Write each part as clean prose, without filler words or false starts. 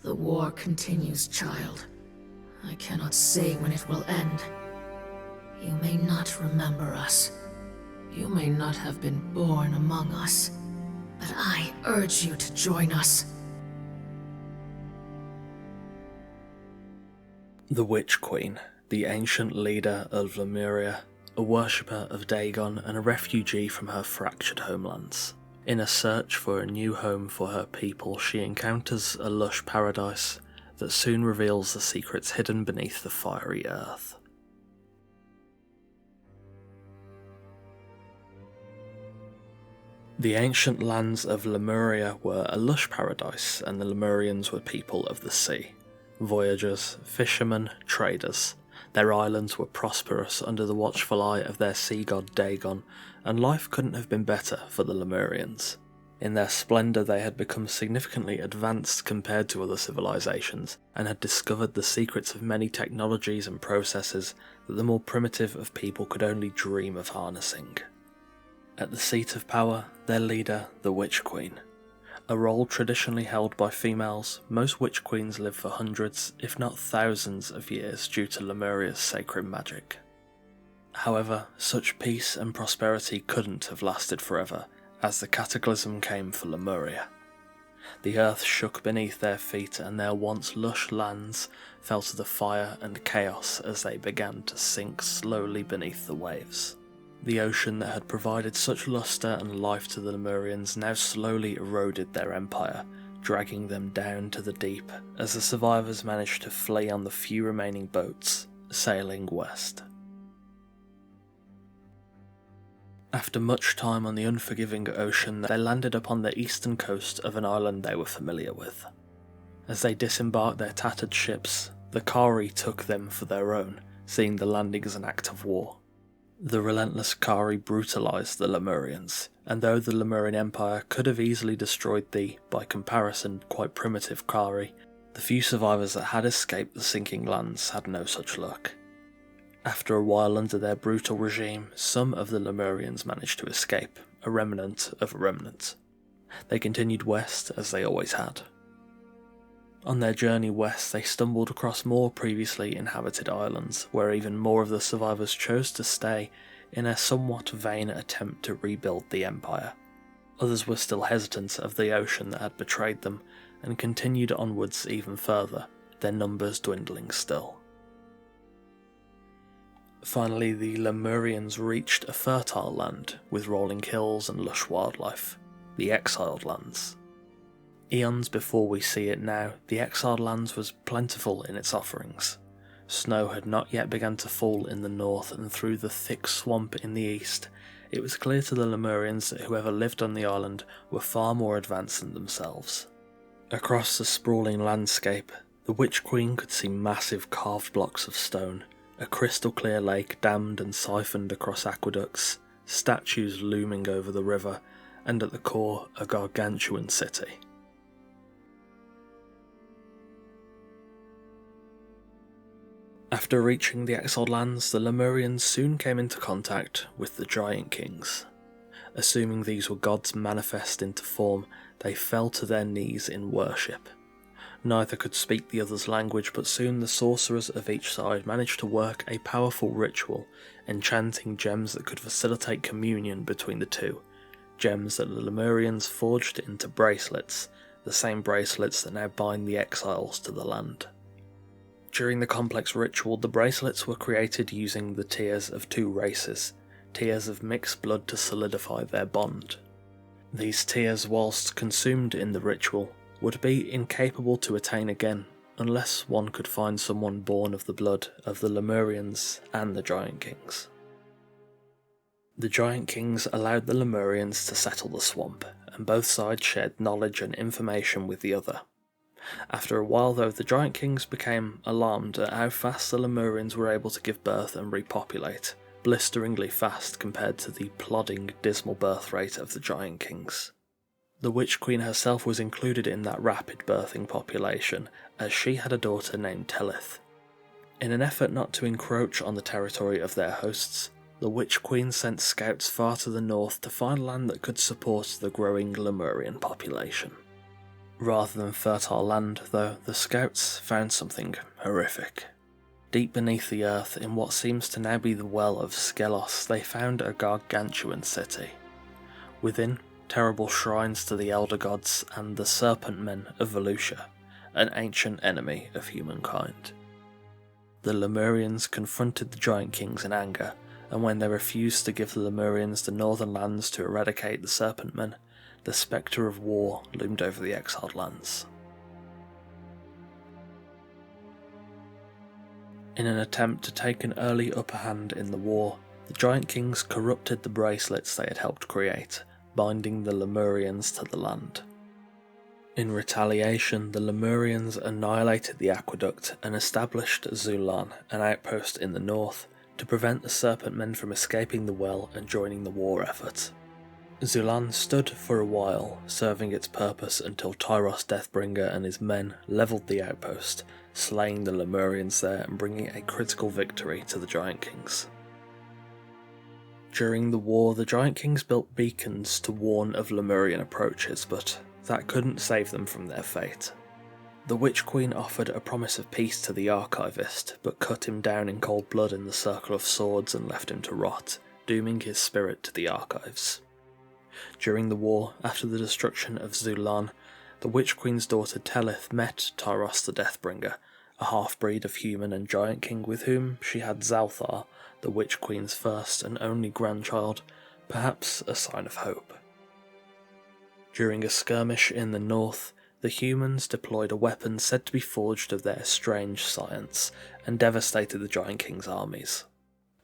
The war continues, child. I cannot say when it will end. You may not remember us. You may not have been born among us. But I urge you to join us. The Witch Queen, the ancient leader of Lemuria, a worshipper of Dagon and a refugee from her fractured homelands. In a search for a new home for her people, she encounters a lush paradise that soon reveals the secrets hidden beneath the fiery earth. The ancient lands of Lemuria were a lush paradise, and the Lemurians were people of the sea. Voyagers, fishermen, traders. Their islands were prosperous under the watchful eye of their sea god Dagon, and life couldn't have been better for the Lemurians. In their splendour they had become significantly advanced compared to other civilizations, and had discovered the secrets of many technologies and processes that the more primitive of people could only dream of harnessing. At the seat of power, their leader, the Witch Queen. A role traditionally held by females, most Witch Queens live for hundreds, if not thousands of years due to Lemuria's sacred magic. However, such peace and prosperity couldn't have lasted forever, as the cataclysm came for Lemuria. The earth shook beneath their feet, and their once lush lands fell to the fire and chaos as they began to sink slowly beneath the waves. The ocean that had provided such luster and life to the Lemurians now slowly eroded their empire, dragging them down to the deep as the survivors managed to flee on the few remaining boats, sailing west. After much time on the unforgiving ocean, they landed upon the eastern coast of an island they were familiar with. As they disembarked their tattered ships, the Kari took them for their own, seeing the landing as an act of war. The relentless Kari brutalised the Lemurians, and though the Lemurian Empire could have easily destroyed the, by comparison, quite primitive Kari, the few survivors that had escaped the sinking lands had no such luck. After a while under their brutal regime, some of the Lemurians managed to escape, a remnant of a remnant. They continued west as they always had. On their journey west, they stumbled across more previously inhabited islands, where even more of the survivors chose to stay in a somewhat vain attempt to rebuild the empire. Others were still hesitant of the ocean that had betrayed them, and continued onwards even further, their numbers dwindling still. Finally, the Lemurians reached a fertile land with rolling hills and lush wildlife, the Exiled Lands. Eons before we see it now, the Exiled Lands was plentiful in its offerings. Snow had not yet begun to fall in the north, and through the thick swamp in the east, it was clear to the Lemurians that whoever lived on the island were far more advanced than themselves. Across the sprawling landscape, the Witch Queen could see massive carved blocks of stone, a crystal clear lake dammed and siphoned across aqueducts, statues looming over the river, and at the core a gargantuan city. After reaching the Exiled Lands, the Lemurians soon came into contact with the Giant Kings. Assuming these were gods manifest into form, they fell to their knees in worship. Neither could speak the other's language, but soon the sorcerers of each side managed to work a powerful ritual, enchanting gems that could facilitate communion between the two, gems that the Lemurians forged into bracelets, the same bracelets that now bind the exiles to the land. During the complex ritual, the bracelets were created using the tears of two races, tears of mixed blood to solidify their bond. These tears, whilst consumed in the ritual, would be incapable to attain again, unless one could find someone born of the blood of the Lemurians and the Giant Kings. The Giant Kings allowed the Lemurians to settle the swamp, and both sides shared knowledge and information with the other. After a while though, the Giant Kings became alarmed at how fast the Lemurians were able to give birth and repopulate, blisteringly fast compared to the plodding, dismal birth rate of the Giant Kings. The Witch Queen herself was included in that rapid birthing population, as she had a daughter named Telith. In an effort not to encroach on the territory of their hosts, the Witch Queen sent scouts far to the north to find land that could support the growing Lemurian population. Rather than fertile land, though, the scouts found something horrific. Deep beneath the earth, in what seems to now be the well of Xel-Ha, they found a gargantuan city. Within, terrible shrines to the elder gods and the serpent men of Volusia, an ancient enemy of humankind. The Lemurians confronted the Giant Kings in anger, and when they refused to give the Lemurians the northern lands to eradicate the serpent men, the spectre of war loomed over the exiled lands. In an attempt to take an early upper hand in the war, the Giant Kings corrupted the bracelets they had helped create, binding the Lemurians to the land. In retaliation, the Lemurians annihilated the aqueduct and established Xel-Ha, an outpost in the north, to prevent the serpent men from escaping the well and joining the war effort. Xel-Ha stood for a while, serving its purpose until Tyros Deathbringer and his men levelled the outpost, slaying the Lemurians there and bringing a critical victory to the Giant Kings. During the war, the Giant Kings built beacons to warn of Lemurian approaches, but that couldn't save them from their fate. The Witch Queen offered a promise of peace to the archivist, but cut him down in cold blood in the circle of swords and left him to rot, dooming his spirit to the archives. During the war, after the destruction of Xel-Ha, the Witch Queen's daughter Telith met Tyros the Deathbringer, a half-breed of human and Giant King with whom she had Xel-Ha, the Witch Queen's first and only grandchild, perhaps a sign of hope. During a skirmish in the north, the humans deployed a weapon said to be forged of their strange science, and devastated the Giant King's armies.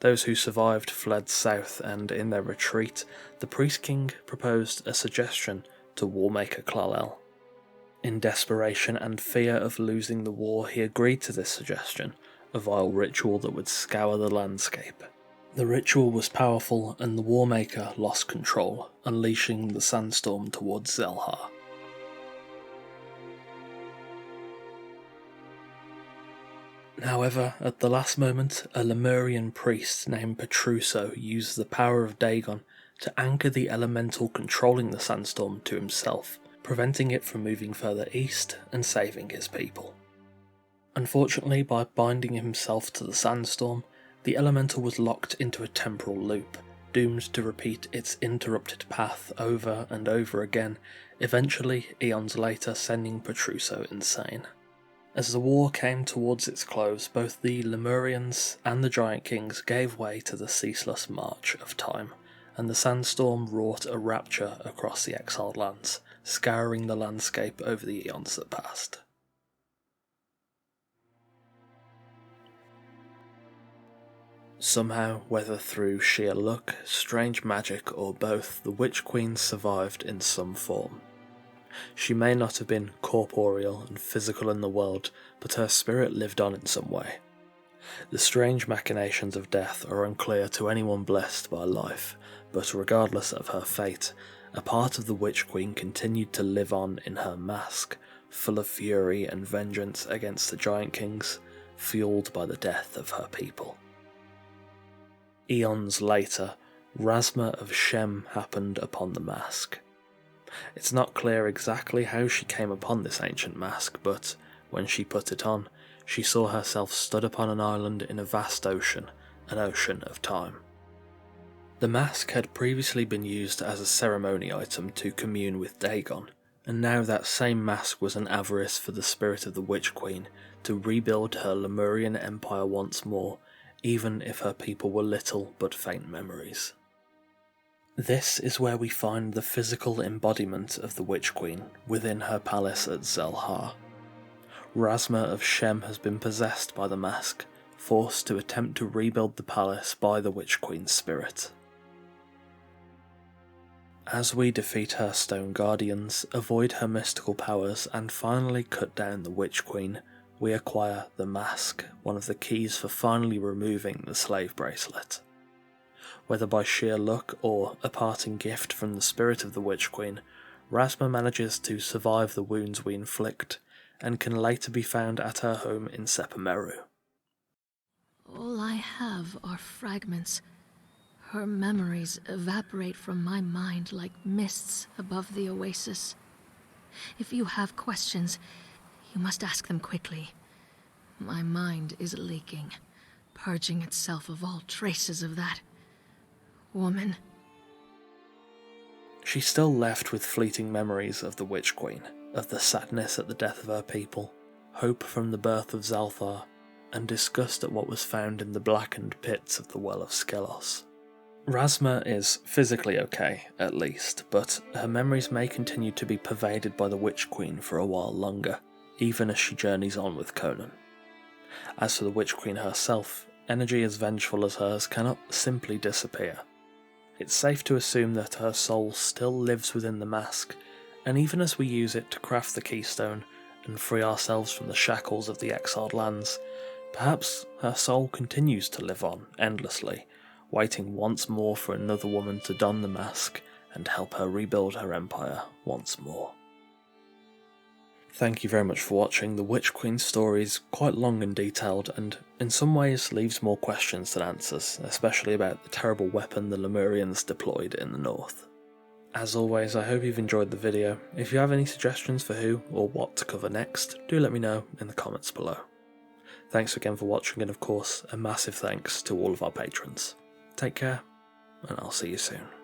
Those who survived fled south, and in their retreat, the Priest King proposed a suggestion to Warmaker Klalel. In desperation and fear of losing the war, he agreed to this suggestion, a vile ritual that would scour the landscape. The ritual was powerful, and the Warmaker lost control, unleashing the sandstorm towards Xel-Ha. However, at the last moment, a Lemurian priest named Petruso used the power of Dagon to anchor the elemental controlling the sandstorm to himself, preventing it from moving further east and saving his people. Unfortunately, by binding himself to the sandstorm, the elemental was locked into a temporal loop, doomed to repeat its interrupted path over and over again, eventually, eons later, sending Petruso insane. As the war came towards its close, both the Lemurians and the Giant Kings gave way to the ceaseless march of time, and the sandstorm wrought a rapture across the exiled lands, scouring the landscape over the eons that passed. Somehow, whether through sheer luck, strange magic, or both, the Witch Queen survived in some form. She may not have been corporeal and physical in the world, but her spirit lived on in some way. The strange machinations of death are unclear to anyone blessed by life, but regardless of her fate, a part of the Witch Queen continued to live on in her mask, full of fury and vengeance against the Giant Kings, fueled by the death of her people. Eons later, Rasma of Shem happened upon the mask. It's not clear exactly how she came upon this ancient mask, but when she put it on, she saw herself stood upon an island in a vast ocean, an ocean of time. The mask had previously been used as a ceremony item to commune with Dagon, and now that same mask was an avarice for the spirit of the Witch Queen to rebuild her Lemurian empire once more, even if her people were little but faint memories. This is where we find the physical embodiment of the Witch Queen within her palace at Xel-Ha. Rasma of Shem has been possessed by the mask, forced to attempt to rebuild the palace by the Witch Queen's spirit. As we defeat her stone guardians, avoid her mystical powers, and finally cut down the Witch Queen, we acquire the mask, one of the keys for finally removing the slave bracelet. Whether by sheer luck or a parting gift from the spirit of the Witch Queen, Rasma manages to survive the wounds we inflict, and can later be found at her home in Sepameru. All I have are fragments. Her memories evaporate from my mind like mists above the oasis. If you have questions, you must ask them quickly. My mind is leaking, purging itself of all traces of that woman. She's still left with fleeting memories of the Witch Queen, of the sadness at the death of her people, hope from the birth of Xel-Ha, and disgust at what was found in the blackened pits of the Well of Skelos. Rasma is physically okay, at least, but her memories may continue to be pervaded by the Witch Queen for a while longer, even as she journeys on with Conan. As for the Witch Queen herself, energy as vengeful as hers cannot simply disappear. It's safe to assume that her soul still lives within the mask, and even as we use it to craft the keystone and free ourselves from the shackles of the exiled lands, perhaps her soul continues to live on endlessly, waiting once more for another woman to don the mask and help her rebuild her empire once more. Thank you very much for watching. The Witch Queen's story is quite long and detailed, and in some ways leaves more questions than answers, especially about the terrible weapon the Lemurians deployed in the north. As always, I hope you've enjoyed the video. If you have any suggestions for who or what to cover next, do let me know in the comments below. Thanks again for watching, and of course, a massive thanks to all of our patrons. Take care, and I'll see you soon.